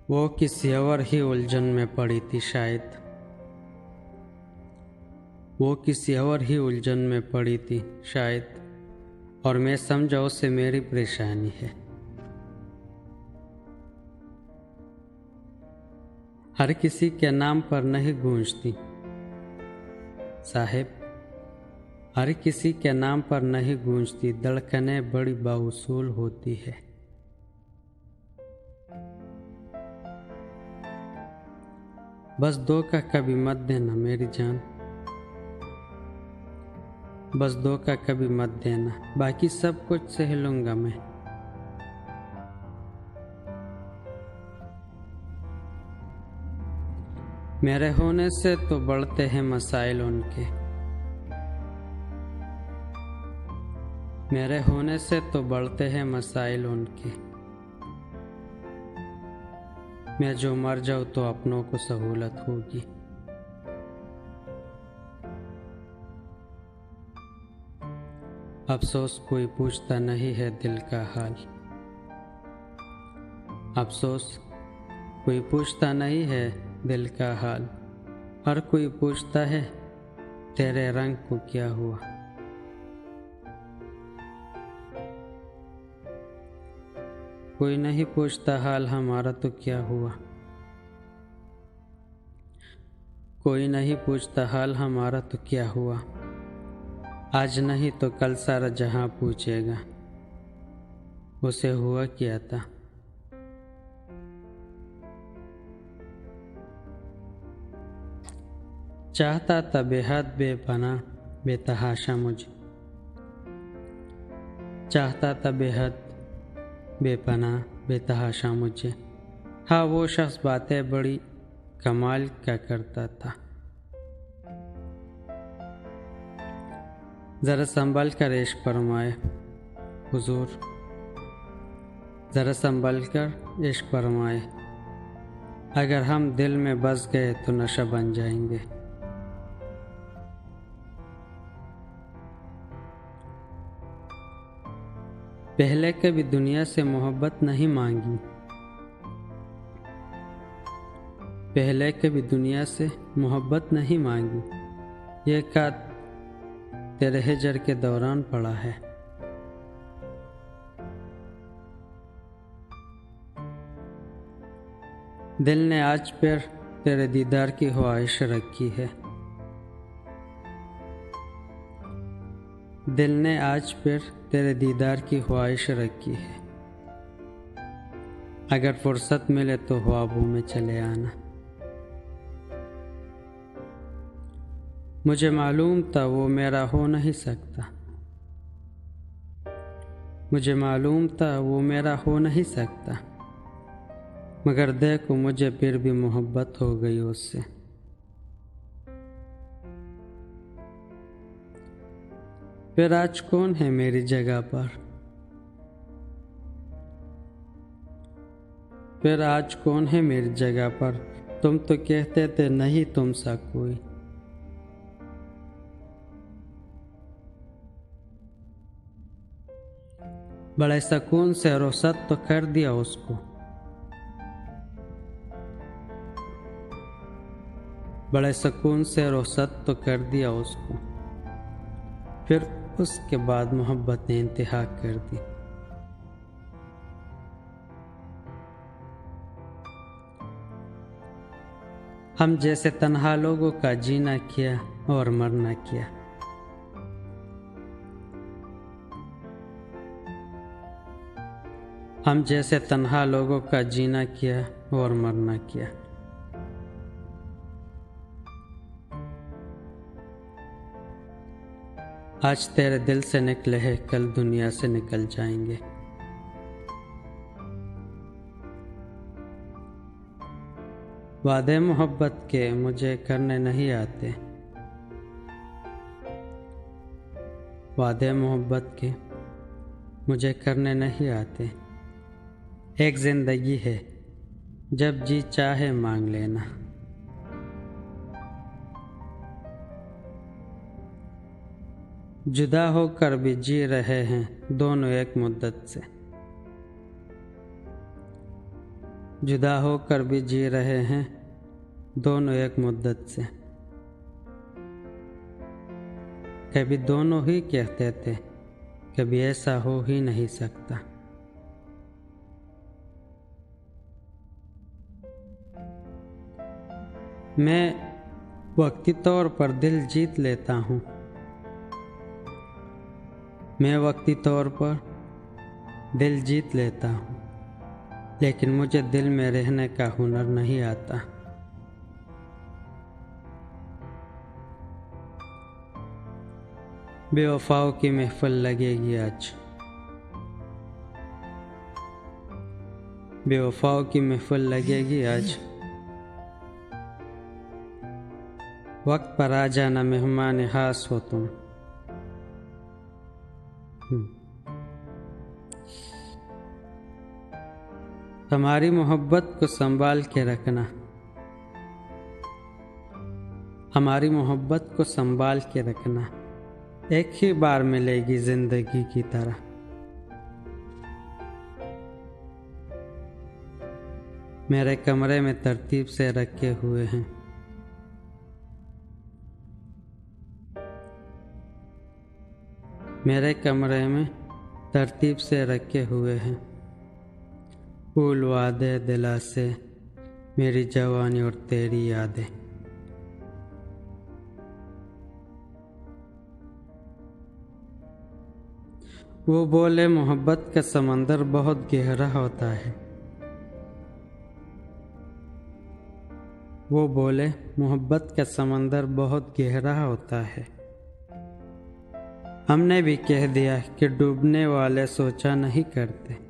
वो किसी और ही उलझन में पड़ी थी शायद, वो किसी और ही उलझन में पड़ी थी शायद, और मैं समझा उसे मेरी परेशानी है। हर किसी के नाम पर नहीं गूंजती साहिब, हर किसी के नाम पर नहीं गूंजती, धड़कनें बड़ी बाउसूल होती है। बस धोखा कभी मत देना मेरी जान, बस धोखा कभी मत देना, बाकी सब कुछ सह लूंगा मैं। मेरे होने से तो बढ़ते हैं मसाइल उनके, मेरे होने से तो बढ़ते हैं मसाइल उनके। मैं जो मर जाऊँ तो अपनों को सहूलत होगी। अफसोस कोई पूछता नहीं है दिल का हाल, अफसोस कोई पूछता नहीं है दिल का हाल। हर कोई पूछता है तेरे रंग को क्या हुआ। कोई नहीं पूछता हाल हमारा तो क्या हुआ, कोई नहीं पूछता हाल हमारा तो क्या हुआ। आज नहीं तो कल सारा जहां पूछेगा उसे हुआ क्या था। चाहता था बेहद बेपनाह बेतहाशा मुझे, चाहता था बेहद बेपनाह बेतहाशा मुझे। हाँ वो शख्स बातें बड़ी कमाल का करता था। जरा संभल कर इश्क फरमाए हुजूर, जरा संभल कर इश्क फरमाए। अगर हम दिल में बस गए तो नशा बन जाएंगे। पहले कभी दुनिया से मोहब्बत नहीं मांगी, पहले कभी दुनिया से मोहब्बत नहीं मांगी। ये कात तेरे हिजर के दौरान पड़ा है। दिल ने आज फिर तेरे दीदार की ख्वाहिश रखी है, दिल ने आज फिर तेरे दीदार की ख्वाहिश रखी है। अगर फुर्सत मिले तो ख्वाबों में चले आना। मुझे मालूम था वो मेरा हो नहीं सकता, मुझे मालूम था वो मेरा हो नहीं सकता, मगर देखो मुझे फिर भी मोहब्बत हो गई उससे। फिर आज कौन है मेरी जगह पर, फिर आज कौन है मेरी जगह पर। तुम तो कहते थे नहीं तुम सा कोई, बड़े सुकून से रुखसत तो कर दिया उसको, बड़े सुकून से रुखसत तो कर दिया उसको। फिर उसके बाद मोहब्बत ने इंतहा कर दी। हम जैसे तन्हा लोगों का जीना किया और मरना किया, हम जैसे तन्हा लोगों का जीना किया और मरना किया। आज तेरे दिल से निकले हैं कल दुनिया से निकल जाएंगे। वादे मोहब्बत के मुझे करने नहीं आते, वादे मोहब्बत के मुझे करने नहीं आते। एक जिंदगी है जब जी चाहे मांग लेना। जुदा होकर भी जी रहे हैं दोनों एक मुद्दत से, जुदा होकर भी जी रहे हैं दोनों एक मुद्दत से। कभी दोनों ही कहते थे कभी ऐसा हो ही नहीं सकता। मैं वक्ती तौर पर दिल जीत लेता हूँ। मैं वक्ती तौर पर दिल जीत लेता हूँ, लेकिन मुझे दिल में रहने का हुनर नहीं आता। बेवफाओं की महफिल लगेगी आज, बेवफाओं की महफिल लगेगी आज। वक्त पर आ जाना मेहमान खास हो तुम। हमारी मोहब्बत को संभाल के रखना, हमारी मोहब्बत को संभाल के रखना। एक ही बार मिलेगी जिंदगी की तरह। मेरे कमरे में तरतीब से रखे हुए हैं मेरे कमरे में तरतीब से रखे हुए हैं फूल, वादे, दिलासे, मेरी जवानी और तेरी यादें। वो बोले मोहब्बत का समंदर बहुत गहरा होता है। वो बोले मोहब्बत का समंदर बहुत गहरा होता है। हमने भी कह दिया कि डूबने वाले सोचा नहीं करते।